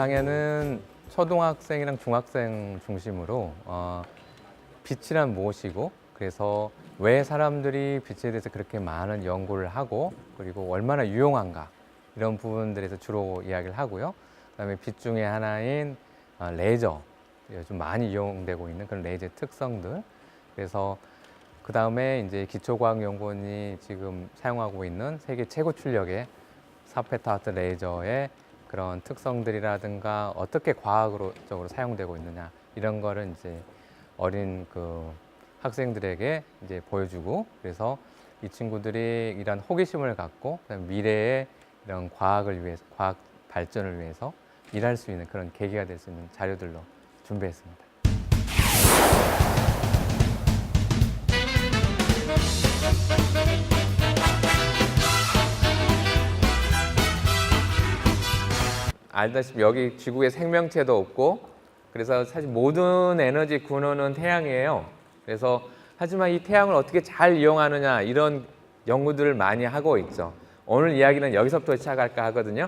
강연은 초등학생이랑 중학생 중심으로 빛이란 무엇이고, 그래서 왜 사람들이 빛에 대해서 그렇게 많은 연구를 하고, 그리고 얼마나 유용한가, 이런 부분들에서 주로 이야기를 하고요. 그다음에 빛 중에 하나인 레이저, 요즘 많이 이용되고 있는 그런 레이저 특성들, 그래서 그 다음에 이제 기초과학연구원이 지금 사용하고 있는 세계 최고 출력의 4페타와트 레이저의 그런 특성들이라든가 어떻게 과학적으로 사용되고 있느냐, 이런 거를 이제 어린 그 학생들에게 이제 보여주고, 그래서 이 친구들이 이런 호기심을 갖고 미래의 이런 과학을 위해서, 과학 발전을 위해서 일할 수 있는 그런 계기가 될 수 있는 자료들로 준비했습니다. 알다시피 여기 지구에 생명체도 없고, 그래서 사실 모든 에너지 근원은 태양이에요. 그래서 하지만 이 태양을 어떻게 잘 이용하느냐, 이런 연구들을 많이 하고 있죠. 오늘 이야기는 여기서부터 시작할까 하거든요.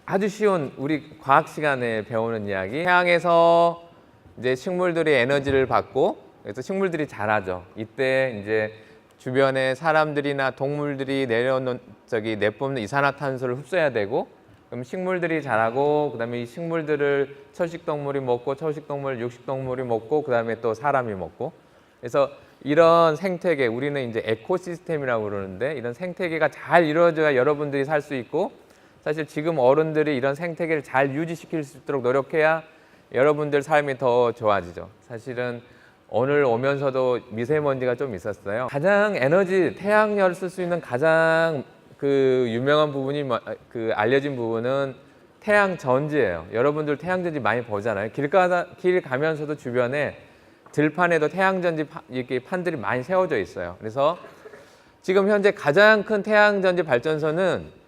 아주 쉬운 우리 과학 시간에 배우는 이야기. 태양에서 이제 식물들이 에너지를 받고, 그래서 식물들이 자라죠. 이때 이제 주변에 사람들이나 동물들이 내뿜는 이산화탄소를 흡수해야 되고, 그럼 식물들이 자라고, 그다음에 이 식물들을 초식동물이 먹고, 초식동물, 육식동물이 먹고, 그다음에 또 사람이 먹고. 그래서 이런 생태계, 우리는 이제 에코시스템이라고 그러는데, 이런 생태계가 잘 이루어져야 여러분들이 살 수 있고, 사실 지금 어른들이 이런 생태계를 잘 유지시킬 수 있도록 노력해야 여러분들 삶이 더 좋아지죠. 사실은 오늘 오면서도 미세먼지가 좀 있었어요. 가장 에너지, 태양열을 쓸 수 있는 가장 그 유명한 부분이, 그 알려진 부분은 태양전지예요. 여러분들 태양전지 많이 보잖아요. 길 가면서도 주변에 들판에도 태양전지 이렇게 판들이 많이 세워져 있어요. 그래서 지금 현재 가장 큰 태양전지 발전소는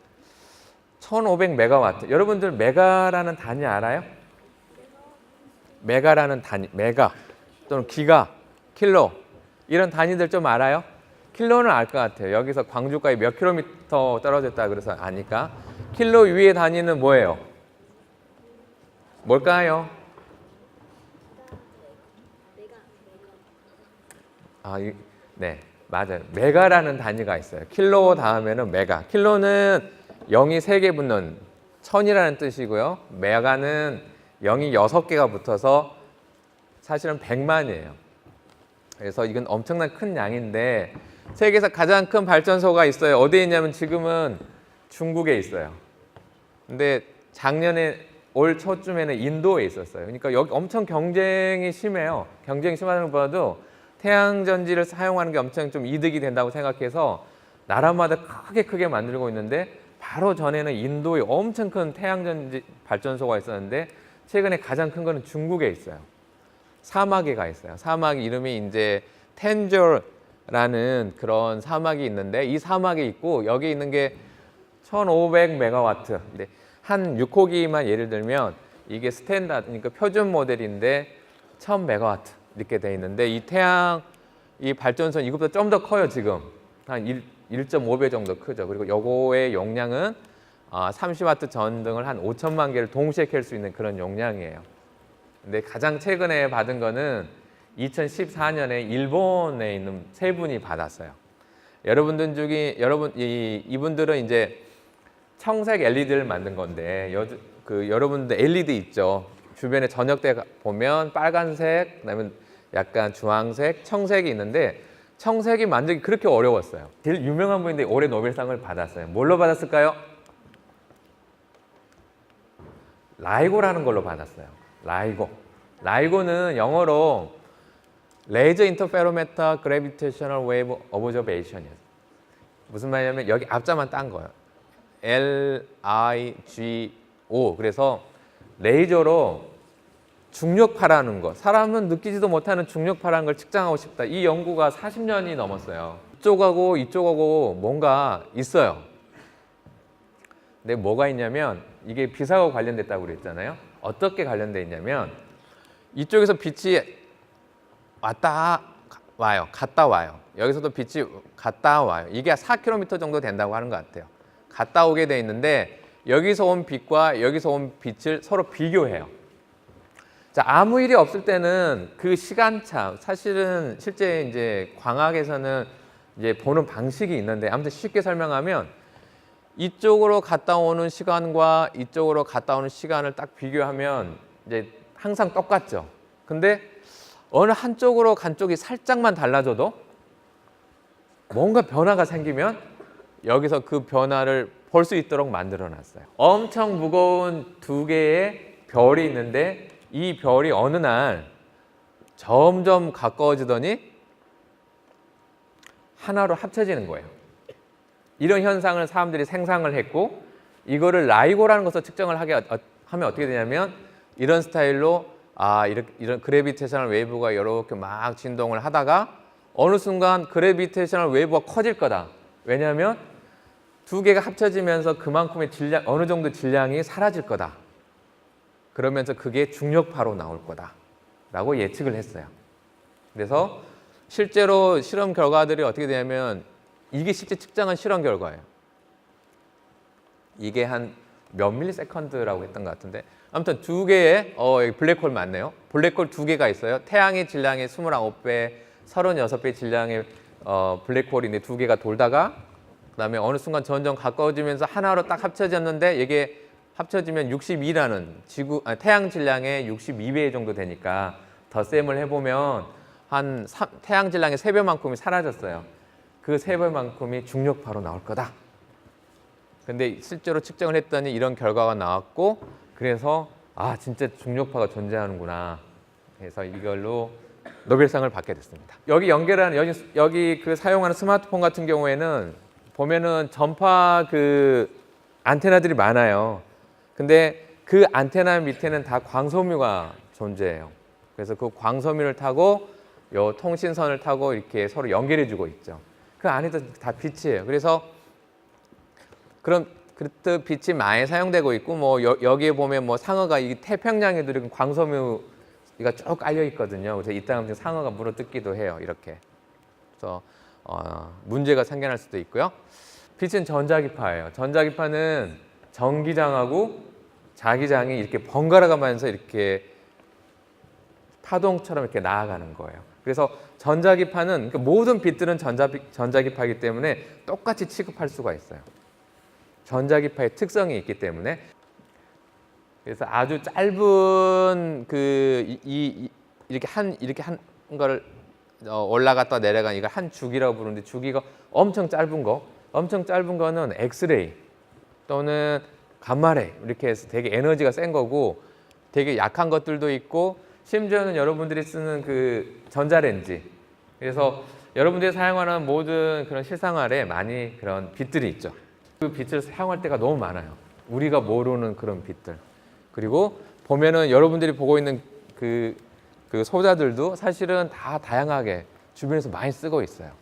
1500메가와트. 여러분들 메가라는 단위 알아요? 메가라는 단위, 메가 또는 기가, 킬로, 이런 단위들 좀 알아요? 킬로는 알 것 같아요. 여기서 광주까지 몇 킬로미터 떨어졌다 그래서 아니까. 킬로 위의 단위는 뭐예요? 뭘까요? 네, 맞아요. 메가라는 단위가 있어요. 킬로 다음에는 메가. 킬로는 0이 3개 붙는 1000이라는 뜻이고요. 메가는 0이 6개가 붙어서 사실은 100만이에요. 그래서 이건 엄청난 큰 양인데, 세계에서 가장 큰 발전소가 있어요. 어디에 있냐면 지금은 중국에 있어요. 근데 작년에 올 초쯤에는 인도에 있었어요. 그러니까 여기 엄청 경쟁이 심해요. 경쟁이 심하다는 것보다도 태양전지를 사용하는 게 엄청 좀 이득이 된다고 생각해서 나라마다 크게 만들고 있는데, 바로 전에는 인도에 엄청 큰 태양전지 발전소가 있었는데, 최근에 가장 큰 거는 중국에 있어요. 사막에 가 있어요. 사막 이름이 이제 텐저라는 그런 사막이 있는데, 이 사막에 있고 여기 있는 게 1500메가와트. 한 6호기만 예를 들면 이게 스탠다드, 그러니까 표준 모델인데 1000메가와트 이렇게 돼 있는데, 이 태양 이 발전소 이것보다 좀 더 커요. 지금 한 1.5배 정도 크죠. 그리고 요거의 용량은 30와트 전등을 한 5천만 개를 동시에 켤 수 있는 그런 용량이에요. 근데 가장 최근에 받은 거는 2014년에 일본에 있는 세 분이 받았어요. 여러분들 중에 이분들은 이제 청색 LED를 만든 건데, 여러분들 LED 있죠. 주변에 저녁 때 보면 빨간색, 그다음에 약간 주황색, 청색이 있는데, 청색이 만들기 그렇게 어려웠어요. 제일 유명한 분인데 올해 노벨상을 받았어요. 뭘로 받았을까요? 라이고라는 걸로 받았어요. 라이고는 영어로 Laser Interferometer Gravitational Wave Observation이에요. 무슨 말이냐면 여기 앞자만 딴 거예요. LIGO. 그래서 레이저로 중력파라는 거, 사람은 느끼지도 못하는 중력파라는 걸 측정하고 싶다. 이 연구가 40년이 넘었어요. 이쪽하고 뭔가 있어요. 근데 뭐가 있냐면, 이게 빛하고 관련됐다고 그랬잖아요. 어떻게 관련돼 있냐면, 이쪽에서 빛이 갔다 와요. 여기서도 빛이 갔다 와요. 이게 4km 정도 된다고 하는 것 같아요. 갔다 오게 돼 있는데, 여기서 온 빛과 여기서 온 빛을 서로 비교해요. 자, 아무 일이 없을 때는 그 시간차, 사실은 실제 이제 광학에서는 이제 보는 방식이 있는데, 아무튼 쉽게 설명하면 이쪽으로 갔다 오는 시간과 이쪽으로 갔다 오는 시간을 딱 비교하면 이제 항상 똑같죠. 근데 어느 한쪽으로 간 쪽이 살짝만 달라져도 뭔가 변화가 생기면 여기서 그 변화를 볼 수 있도록 만들어 놨어요. 엄청 무거운 두 개의 별이 있는데 이 별이 어느 날 점점 가까워지더니 하나로 합쳐지는 거예요. 이런 현상을 사람들이 생성을 했고, 이거를 라이고라는 것을 측정을 하면 어떻게 되냐면 이런 스타일로 이런 그래비테이셔널 웨이브가 이렇게 막 진동을 하다가 어느 순간 그래비테이셔널 웨이브가 커질 거다. 왜냐하면 두 개가 합쳐지면서 그만큼의 질량, 어느 정도 질량이 사라질 거다. 그러면서 그게 중력파로 나올 거다 라고 예측을 했어요. 그래서 실제로 실험 결과들이 어떻게 되냐면, 이게 실제 측정한 실험 결과예요. 이게 한 몇 밀리세컨드라고 했던 것 같은데, 아무튼 두 개의 블랙홀 맞네요. 블랙홀 두 개가 있어요. 태양의 질량의 29배, 36배 질량의 블랙홀인데 두 개가 돌다가 그다음에 어느 순간 점점 가까워지면서 하나로 딱 합쳐졌는데, 이게 합쳐지면 62라는 태양 질량의 62배 정도 되니까 덧셈을 해보면 태양 질량의 3배만큼이 사라졌어요. 그 3배만큼이 중력파로 나올 거다. 근데 실제로 측정을 했더니 이런 결과가 나왔고, 그래서 진짜 중력파가 존재하는구나. 그래서 이걸로 노벨상을 받게 됐습니다. 여기 연결하는 여기 그 사용하는 스마트폰 같은 경우에는 보면은 전파 그 안테나들이 많아요. 근데 그 안테나 밑에는 다 광섬유가 존재해요. 그래서 그 광섬유를 타고 요 통신선을 타고 이렇게 서로 연결해 주고 있죠. 그 안에도 다 빛이에요. 그래서 그런 빛이 많이 사용되고 있고, 뭐 여기에 보면 뭐 상어가 이 태평양에도 이렇게 광섬유가 쭉 깔려 있거든요. 그래서 이따가 상어가 물어뜯기도 해요. 이렇게. 그래서 문제가 생겨날 수도 있고요. 빛은 전자기파예요. 전자기파는 전기장하고 자기장이 이렇게 번갈아 가면서 이렇게 파동처럼 이렇게 나아가는 거예요. 그래서 전자기파는, 그러니까 모든 빛들은 전자기파이기 때문에 똑같이 취급할 수가 있어요. 전자기파의 특성이 있기 때문에. 그래서 아주 짧은 이렇게 한 거를 올라갔다 내려간 이걸 한 주기라고 부르는데, 주기가 엄청 짧은 거는 엑스레이 또는 감마레이 이렇게 해서 되게 에너지가 센 거고, 되게 약한 것들도 있고, 심지어는 여러분들이 쓰는 그 전자레인지, 그래서 여러분들이 사용하는 모든 그런 실생활에 많이 그런 빛들이 있죠. 그 빛을 사용할 때가 너무 많아요. 우리가 모르는 그런 빛들. 그리고 보면은 여러분들이 보고 있는 그 소자들도 사실은 다 다양하게 주변에서 많이 쓰고 있어요.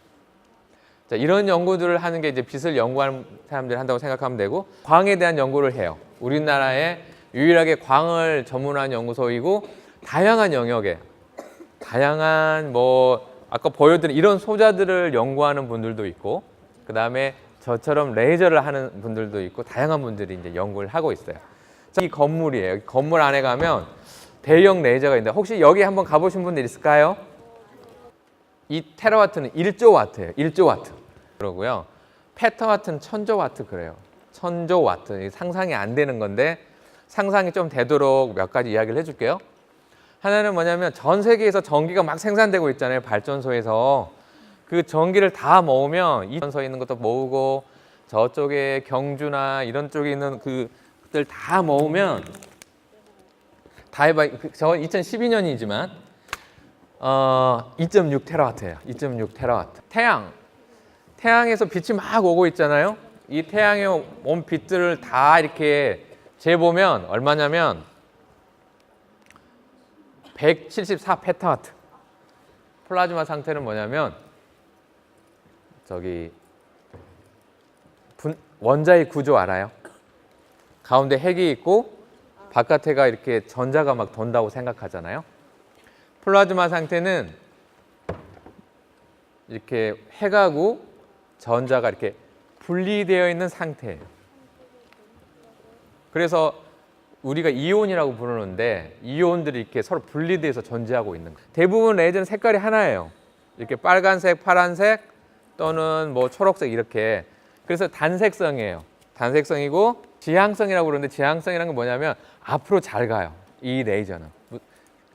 자, 이런 연구들을 하는 게 이제 빛을 연구하는 사람들이 한다고 생각하면 되고, 광에 대한 연구를 해요. 우리나라에 유일하게 광을 전문한 연구소이고, 다양한 영역에 다양한 아까 보여드린 이런 소자들을 연구하는 분들도 있고, 그 다음에 저처럼 레이저를 하는 분들도 있고, 다양한 분들이 이제 연구를 하고 있어요. 자, 이 건물이에요. 건물 안에 가면 대형 레이저가 있는데, 혹시 여기 한번 가보신 분들 있을까요? 이 테라와트는 1조 와트예요. 1조 와트. 그러고요. 페타와트는 1000조 와트 그래요. 1000조 와트. 상상이 안 되는 건데 상상이 좀 되도록 몇 가지 이야기를 해줄게요. 하나는 뭐냐면, 전 세계에서 전기가 막 생산되고 있잖아요. 발전소에서. 그 전기를 다 모으면, 이 발전소에 있는 것도 모으고, 저쪽에 경주나 이런 쪽에 있는 그들 다 모으면, 다 해봐. 저 2012년이지만 2.6 테라와트예요. 2.6 테라와트. 태양에서 빛이 막 오고 있잖아요. 이 태양에 온 빛들을 다 이렇게 재보면 얼마냐면 174 페타와트. 플라즈마 상태는 뭐냐면, 원자의 구조 알아요? 가운데 핵이 있고 바깥에가 이렇게 전자가 막 돈다고 생각하잖아요. 플라즈마 상태는 이렇게 핵하고 전자가 이렇게 분리되어 있는 상태예요. 그래서 우리가 이온이라고 부르는데 이온들이 이렇게 서로 분리돼서 존재하고 있는 거예요. 대부분 레이저는 색깔이 하나예요. 이렇게 빨간색, 파란색 또는 뭐 초록색 이렇게. 그래서 단색성이에요. 단색성이고 지향성이라고 그러는데 지향성이라는 건 뭐냐면 앞으로 잘 가요. 이 레이저는.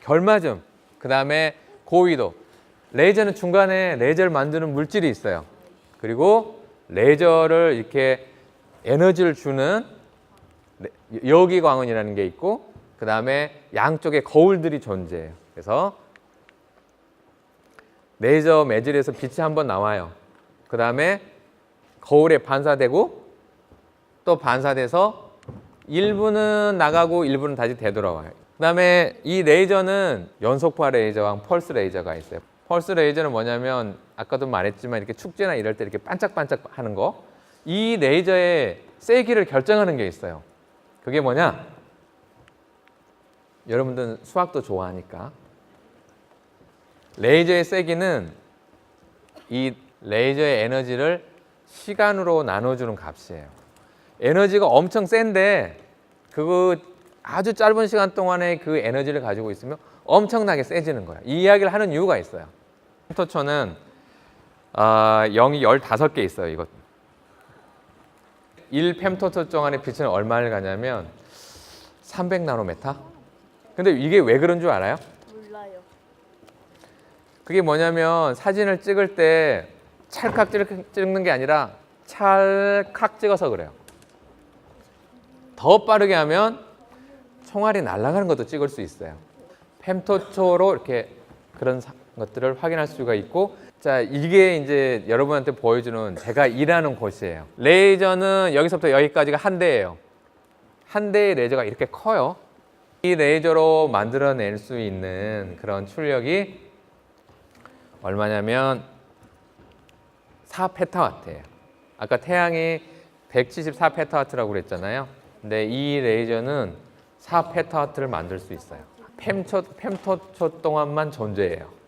결맞음, 그 다음에 고위도. 레이저는 중간에 레이저를 만드는 물질이 있어요. 그리고 레이저를 이렇게 에너지를 주는 여기광원이라는 게 있고 그 다음에 양쪽에 거울들이 존재해요. 그래서 레이저 매질에서 빛이 한번 나와요. 그 다음에 거울에 반사되고 또 반사돼서 일부는 나가고 일부는 다시 되돌아와요. 그 다음에 이 레이저는 연속파 레이저와 펄스 레이저가 있어요. 펄스 레이저는 뭐냐면 아까도 말했지만 이렇게 축제나 이럴 때 이렇게 반짝반짝 하는 거. 이 레이저의 세기를 결정하는 게 있어요. 그게 뭐냐? 여러분들은 수학도 좋아하니까. 레이저의 세기는 이 레이저의 에너지를 시간으로 나눠주는 값이에요. 에너지가 엄청 센데 그거 아주 짧은 시간 동안에 그 에너지를 가지고 있으면 엄청나게 세지는 거예요. 이 이야기를 하는 이유가 있어요. 펜토초는 0이 15개 있어요. 이것 1펜토초 동안의 빛은 얼마를 가냐면 300나노메타? 근데 이게 왜 그런 줄 알아요? 몰라요. 그게 뭐냐면 사진을 찍을 때 찰칵 찍는 게 아니라 찰칵 찍어서 그래요. 더 빠르게 하면 총알이 날아가는 것도 찍을 수 있어요. 펜토초로 이렇게 그런 것들을 확인할 수가 있고, 자, 이게 이제 여러분한테 보여주는 제가 일하는 곳이에요. 레이저는 여기서부터 여기까지가 한 대예요. 한 대의 레이저가 이렇게 커요. 이 레이저로 만들어낼 수 있는 그런 출력이 얼마냐면 4페타와트예요. 아까 태양이 174페타와트라고 그랬잖아요. 근데 이 레이저는 4페타와트를 만들 수 있어요. 펜토초 동안만 존재해요.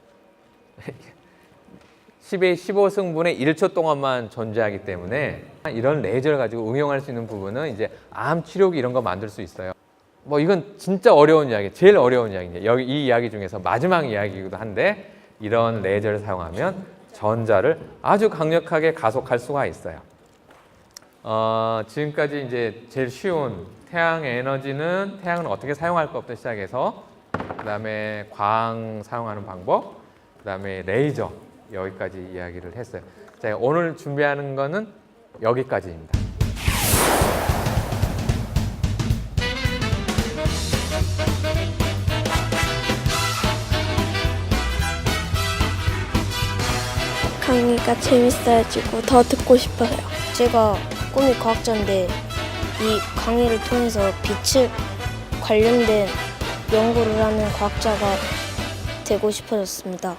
10의 15승분의 1초 동안만 존재하기 때문에 이런 레이저를 가지고 응용할 수 있는 부분은 이제 암 치료기 이런 거 만들 수 있어요. 뭐 이건 진짜 어려운 이야기, 제일 어려운 이야기예요. 여기 이 이야기 중에서 마지막 이야기이기도 한데 이런 레이저를 사용하면 전자를 아주 강력하게 가속할 수가 있어요. 지금까지 이제 제일 쉬운 태양 에너지는 태양을 어떻게 사용할 것부터 시작해서 그 다음에 광 사용하는 방법, 그 다음에 레이저 여기까지 이야기를 했어요. 자, 오늘 준비하는 거는 여기까지입니다. 강의가 재밌어지고 더 듣고 싶어요. 제가 꿈이 과학자인데 이 강의를 통해서 빛을 관련된 연구를 하는 과학자가 되고 싶어졌습니다.